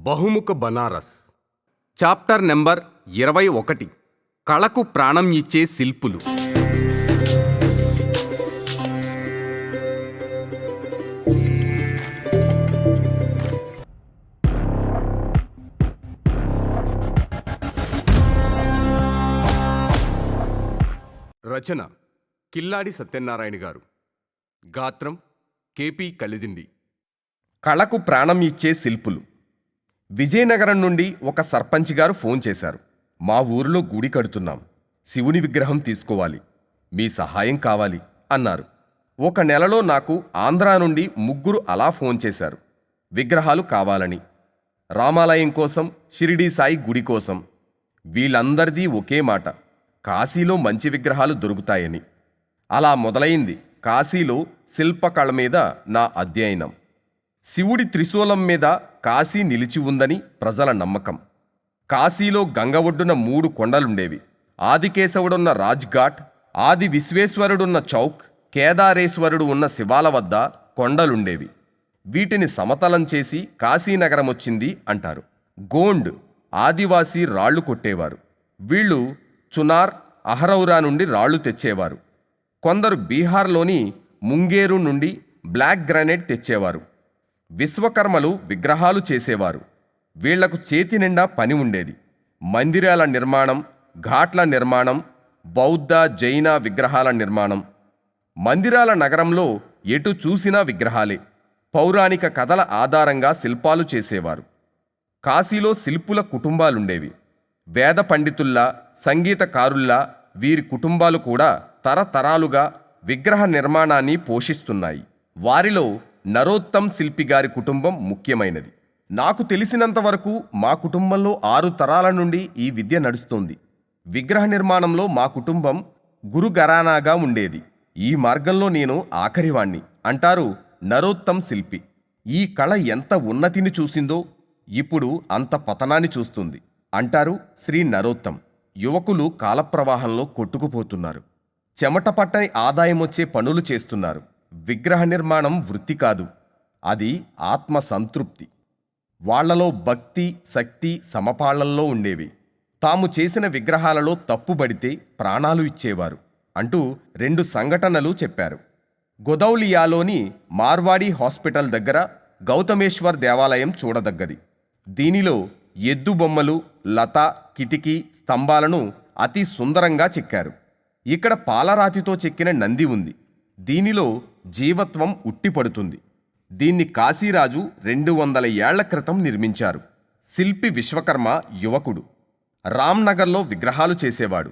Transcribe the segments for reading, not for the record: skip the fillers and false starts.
బహుముఖ Banaras chapter number 21 కళకు ప్రాణం ఇచ్చే శిల్పులు. రచన కిల్లాడి సత్యనారాయణ గారు. గాత్రం కేపీ కలిదిండి. కళకు ప్రాణం ఇచ్చే శిల్పులు. విజయనగరం నుండి ఒక సర్పంచ్ గారు ఫోన్ చేశారు. మా ఊరిలో గుడి కడుతున్నాం, శివుని విగ్రహం తీసుకోవాలి, మీ సహాయం కావాలి అన్నారు. ఒక నెలలో నాకు ఆంధ్రా నుండి 3 అలా ఫోన్ చేశారు, విగ్రహాలు కావాలని. రామాలయం కోసం, షిరిడీ సాయి గుడి కోసం. వీళ్ళందరిదీ ఒకే మాట, కాశీలో మంచి విగ్రహాలు దొరుకుతాయని. అలా మొదలైంది కాశీలో శిల్పకళ మీద నా అధ్యయనం. శివుడి త్రిశూలం మీద కాశీ నిలిచి ఉందని ప్రజల నమ్మకం. కాశీలో గంగ ఒడ్డున 3 కొండలుండేవి. ఆదికేశవుడున్న రాజ్ఘాట్, ఆది విశ్వేశ్వరుడున్న చౌక్, కేదారేశ్వరుడు ఉన్న శివాల వద్ద కొండలుండేవి. వీటిని సమతలం చేసి కాశీనగరమొచ్చింది అంటారు. గోండ్ ఆదివాసీ రాళ్లు కొట్టేవారు. వీళ్ళు చునార్, అహరౌరా నుండి రాళ్లు తెచ్చేవారు. కొందరు బీహార్లోని ముంగేరు నుండి బ్లాక్ గ్రానైట్ తెచ్చేవారు. విశ్వకర్మలు విగ్రహాలు చేసేవారు. వీళ్లకు చేతి నిండా పని ఉండేది. మందిరాల నిర్మాణం, ఘాట్ల నిర్మాణం, బౌద్ధ జైన విగ్రహాల నిర్మాణం. మందిరాల నగరంలో ఎటు చూసినా విగ్రహాలే. పౌరాణిక కథల ఆధారంగా శిల్పాలు చేసేవారు. కాశీలో శిల్పుల కుటుంబాలుండేవి. వేద పండితుల్లా, సంగీతకారుల్లా వీరి కుటుంబాలు కూడా తరతరాలుగా విగ్రహ నిర్మాణాన్ని పోషిస్తున్నాయి. వారిలో నరోత్తమ్ శిల్పి గారి కుటుంబం ముఖ్యమైనది. నాకు తెలిసినంతవరకు మా కుటుంబంలో 6 తరాల నుండి ఈ విద్య నడుస్తోంది. విగ్రహ నిర్మాణంలో మా కుటుంబం గురుగరానాగా ఉండేది. ఈ మార్గంలో నేను ఆఖరివాణ్ణి అంటారు నరోత్తమ్ శిల్పి. ఈ కళ ఎంత ఉన్నతిని చూసిందో ఇప్పుడు అంత పతనాన్ని చూస్తుంది అంటారు శ్రీ నరోత్తమ్. యువకులు కాలప్రవాహంలో కొట్టుకుపోతున్నారు. చెమట పట్టని ఆదాయమొచ్చే పనులు చేస్తున్నారు. విగ్రహ నిర్మాణం వృత్తి కాదు, అది ఆత్మ సంతృప్తి. వాళ్లలో భక్తి, శక్తి సమపాళ్లల్లో ఉండేవి. తాము చేసిన విగ్రహాలలో తప్పుబడితే ప్రాణాలు ఇచ్చేవారు అంటూ 2 సంఘటనలు చెప్పారు. గొదౌలియాలోని మార్వాడి హాస్పిటల్ దగ్గర గౌతమేశ్వర్ దేవాలయం చూడదగ్గది. దీనిలో ఎద్దు బొమ్మలు, లత, కిటికీ, స్తంభాలను అతి సుందరంగా చెక్కారు. ఇక్కడ పాలరాతితో చెక్కిన నంది ఉంది. దీనిలో జీవత్వం ఉట్టిపడుతుంది. దీన్ని కాశీరాజు 200 ఏళ్ల క్రితం నిర్మించారు. శిల్పి విశ్వకర్మ యువకుడు. రామ్నగర్లో విగ్రహాలు చేసేవాడు.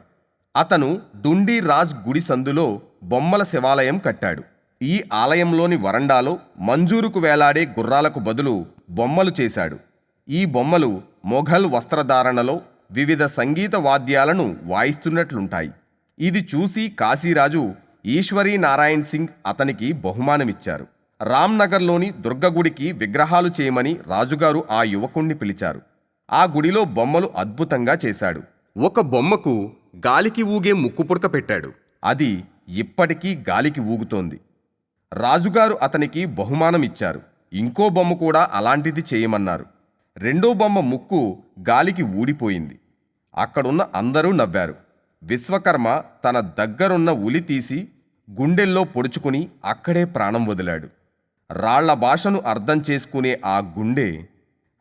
అతను డుండి రాజ్ గుడి సందులో బొమ్మల శివాలయం కట్టాడు. ఈ ఆలయంలోని వరండాలో మంజూరుకు వేలాడే గుర్రాలకు బదులు బొమ్మలు చేశాడు. ఈ బొమ్మలు మొఘల్ వస్త్రధారణలో వివిధ సంగీత వాద్యాలను వాయిస్తున్నట్లుంటాయి. ఇది చూసి కాశీరాజు ఈశ్వరీ నారాయణ్ సింగ్ అతనికి బహుమానమిచ్చారు. రామ్నగర్లోని దుర్గగుడికి విగ్రహాలు చేయమని రాజుగారు ఆ యువకుణ్ణి పిలిచారు. ఆ గుడిలో బొమ్మలు అద్భుతంగా చేశాడు. ఒక బొమ్మకు గాలికి ఊగే ముక్కుపుడక పెట్టాడు. అది ఇప్పటికీ గాలికి ఊగుతోంది. రాజుగారు అతనికి బహుమానమిచ్చారు. ఇంకో బొమ్మ కూడా అలాంటిది చేయమన్నారు. 2వ బొమ్మ ముక్కు గాలికి ఊడిపోయింది. అక్కడున్న అందరూ నవ్వారు. విశ్వకర్మ తన దగ్గరున్న ఉలి తీసి గుండెల్లో పొడుచుకుని అక్కడే ప్రాణం వదిలాడు. రాళ్ల భాషను అర్థం చేసుకునే ఆ గుండె,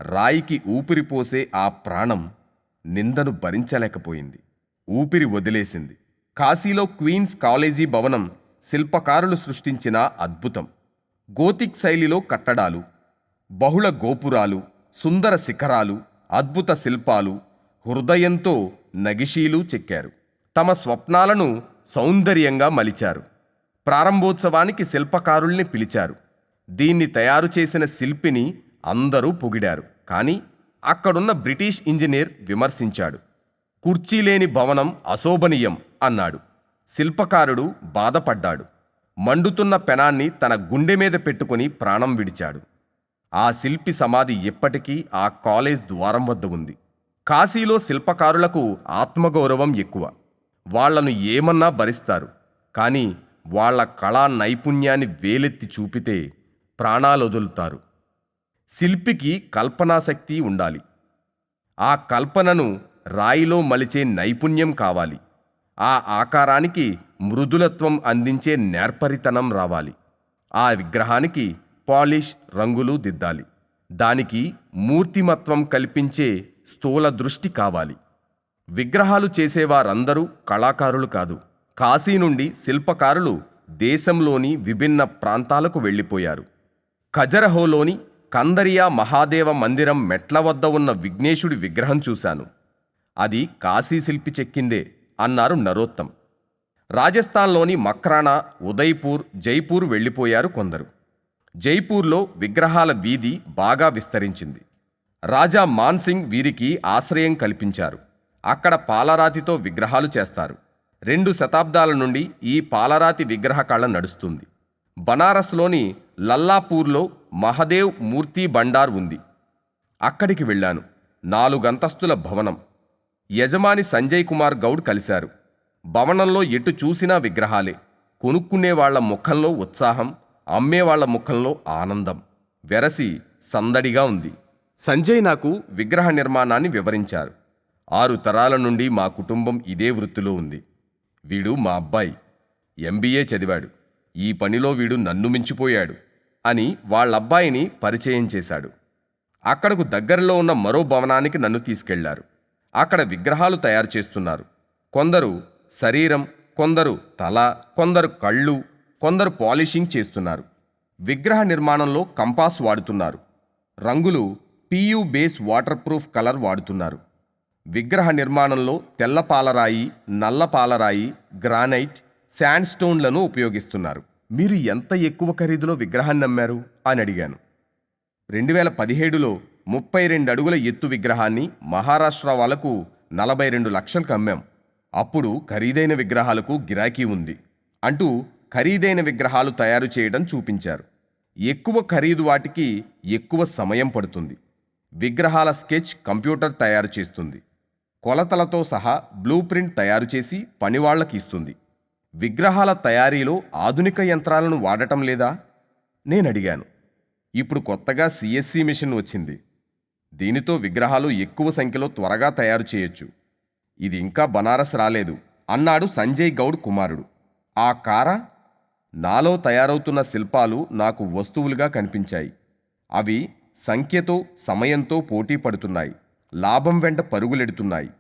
రాయికి ఊపిరిపోసే ఆ ప్రాణం నిందను భరించలేకపోయింది. ఊపిరి వదిలేసింది. కాశీలో క్వీన్స్ కాలేజీ భవనం శిల్పకారులు సృష్టించిన అద్భుతం. గోతిక్ శైలిలో కట్టడాలు, బహుళ గోపురాలు, సుందర శిఖరాలు, అద్భుత శిల్పాలు, హృదయంతో నగిషీలు చెక్కారు. తమ స్వప్నాలను సౌందర్యంగా మలిచారు. ప్రారంభోత్సవానికి శిల్పకారుల్ని పిలిచారు. దీన్ని తయారు చేసిన శిల్పిని అందరూ పొగిడారు. కానీ అక్కడున్న బ్రిటిష్ ఇంజనీర్ విమర్శించాడు. కుర్చీలేని భవనం అశోభనీయం అన్నాడు. శిల్పకారుడు బాధపడ్డాడు. మండుతున్న పెనాన్ని తన గుండె మీద పెట్టుకుని ప్రాణం విడిచాడు. ఆ శిల్పి సమాధి ఎప్పటికీ ఆ కాలేజ్ ద్వారం వద్ద ఉంది. కాశీలో శిల్పకారులకు ఆత్మగౌరవం ఎక్కువ. వాళ్లను ఏమన్నా భరిస్తారు. కానీ వాళ్ల కళా నైపుణ్యాన్ని వేలెత్తి చూపితే ప్రాణాలొదులుతారు. శిల్పికి కల్పనాశక్తి ఉండాలి. ఆ కల్పనను రాయిలో మలిచే నైపుణ్యం కావాలి. ఆ ఆకారానికి మృదులత్వం అందించే నేర్పరితనం రావాలి. ఆ విగ్రహానికి పాలిష్, రంగులు దిద్దాలి. దానికి మూర్తిమత్వం కల్పించే స్థూల దృష్టి కావాలి. విగ్రహాలు చేసేవారందరూ కళాకారులు కాదు. కాశీ నుండి శిల్పకారులు దేశంలోని విభిన్న ప్రాంతాలకు వెళ్ళిపోయారు. ఖజరహోలోని కందరియా మహాదేవ మందిరం మెట్ల వద్ద ఉన్న విఘ్నేశుడి విగ్రహం చూశాను. అది కాశీ శిల్పి చెక్కిందే అన్నారు నరోత్తం. రాజస్థాన్లోని మక్రానా, ఉదయ్పూర్, జైపూర్ వెళ్ళిపోయారు కొందరు. జైపూర్లో విగ్రహాల వీధి బాగా విస్తరించింది. రాజా మాన్సింగ్ వీరికి ఆశ్రయం కల్పించారు. అక్కడ పాలరాతితో విగ్రహాలు చేస్తారు. 2 శతాబ్దాల నుండి ఈ పాలరాతి విగ్రహ కళ నడుస్తుంది. బనారస్లోని లల్లాపూర్లో మహదేవ్ మూర్తి బండార్ ఉంది. అక్కడికి వెళ్ళాను. 4 అంతస్తుల భవనం. యజమాని సంజయ్ కుమార్ గౌడ్ కలిశారు. భవనంలో ఎటు చూసినా విగ్రహాలే. కొనుక్కునేవాళ్ల ముఖంలో ఉత్సాహం, అమ్మేవాళ్ల ముఖంలో ఆనందం. వెరసి సందడిగా ఉంది. సంజయ్ నాకు విగ్రహ నిర్మాణాన్ని వివరించారు. 6 తరాల నుండి మా కుటుంబం ఇదే వృత్తిలో ఉంది. వీడు మా అబ్బాయి, MBA చదివాడు. ఈ పనిలో వీడు నన్ను మించిపోయాడు అని వాళ్ళబ్బాయిని పరిచయం చేశాడు. అక్కడకు దగ్గరలో ఉన్న మరో భవనానికి నన్ను తీసుకెళ్లారు. అక్కడ విగ్రహాలు తయారు చేస్తున్నారు. కొందరు శరీరం, కొందరు తల, కొందరు కళ్ళు, కొందరు పాలిషింగ్ చేస్తున్నారు. విగ్రహ నిర్మాణంలో కంపాస్ వాడుతున్నారు. రంగులు PU base water proof colour వాడుతున్నారు. విగ్రహ నిర్మాణంలో తెల్ల పాలరాయి, నల్ల పాలరాయి, గ్రానైట్, శాండ్ స్టోన్లను ఉపయోగిస్తున్నారు. మీరు ఎంత ఎక్కువ ఖరీదులో విగ్రహాన్ని అమ్మారు అని అడిగాను. 2017లో 32 అడుగుల ఎత్తు విగ్రహాన్ని మహారాష్ట్ర వాళ్లకు 42 లక్షలకు అమ్మాం. అప్పుడు ఖరీదైన విగ్రహాలకు గిరాకీ ఉంది అంటూ ఖరీదైన విగ్రహాలు తయారు చేయడం చూపించారు. ఎక్కువ ఖరీదు వాటికి ఎక్కువ సమయం పడుతుంది. విగ్రహాల స్కెచ్ కంప్యూటర్ తయారు చేస్తుంది. కొలతలతో సహా బ్లూ ప్రింట్ తయారు చేసి పనివాళ్లకి ఇస్తుంది. విగ్రహాల తయారీలో ఆధునిక యంత్రాలను వాడటం లేదా? నేనడిగాను. ఇప్పుడు కొత్తగా CSC మిషన్ వచ్చింది. దీనితో విగ్రహాలు ఎక్కువ సంఖ్యలో త్వరగా తయారు చేయొచ్చు. ఇది ఇంకా బనారస్ రాలేదు అన్నాడు సంజయ్ గౌడ్ కుమారుడు. ఆ కారా? నాలో తయారవుతున్న శిల్పాలు నాకు వస్తువులుగా కనిపించాయి. అవి సంఖ్యతో, సమయంతో పోటీ పడుతున్నాయి. లాభం వెంట పరుగులెడుతున్నాయి.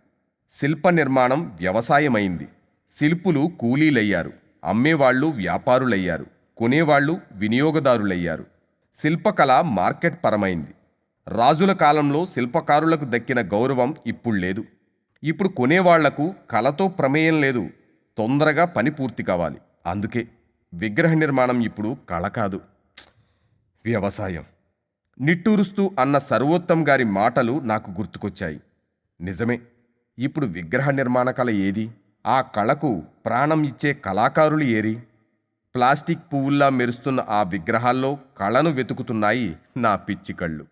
శిల్ప నిర్మాణం వ్యవసాయమైంది. శిల్పులు కూలీలయ్యారు. అమ్మేవాళ్లు వ్యాపారులయ్యారు. కొనేవాళ్లు వినియోగదారులయ్యారు. శిల్పకళ మార్కెట్ పరమైంది. రాజుల కాలంలో శిల్పకారులకు దక్కిన గౌరవం ఇప్పుడు లేదు. ఇప్పుడు కొనేవాళ్లకు కళతో ప్రమేయం లేదు. తొందరగా పని పూర్తి కావాలి. అందుకే విగ్రహ నిర్మాణం ఇప్పుడు కళ కాదు, వ్యవసాయం. నిట్టూరుస్తూ అన్న సర్వోత్తం గారి మాటలు నాకు గుర్తుకొచ్చాయి. నిజమే. ఇప్పుడు విగ్రహ నిర్మాణ కళ ఏది? ఆ కళకు ప్రాణం ఇచ్చే కళాకారులు ఏరి? ప్లాస్టిక్ పువ్వుల్లా మెరుస్తున్న ఆ విగ్రహాల్లో కళను వెతుకుతున్నాయి నా పిచ్చి కళ్ళు.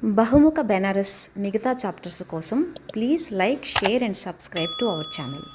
బహుముఖ బెనారస్ మిగతా చాప్టర్స్ కోసం please like, share and subscribe to our channel.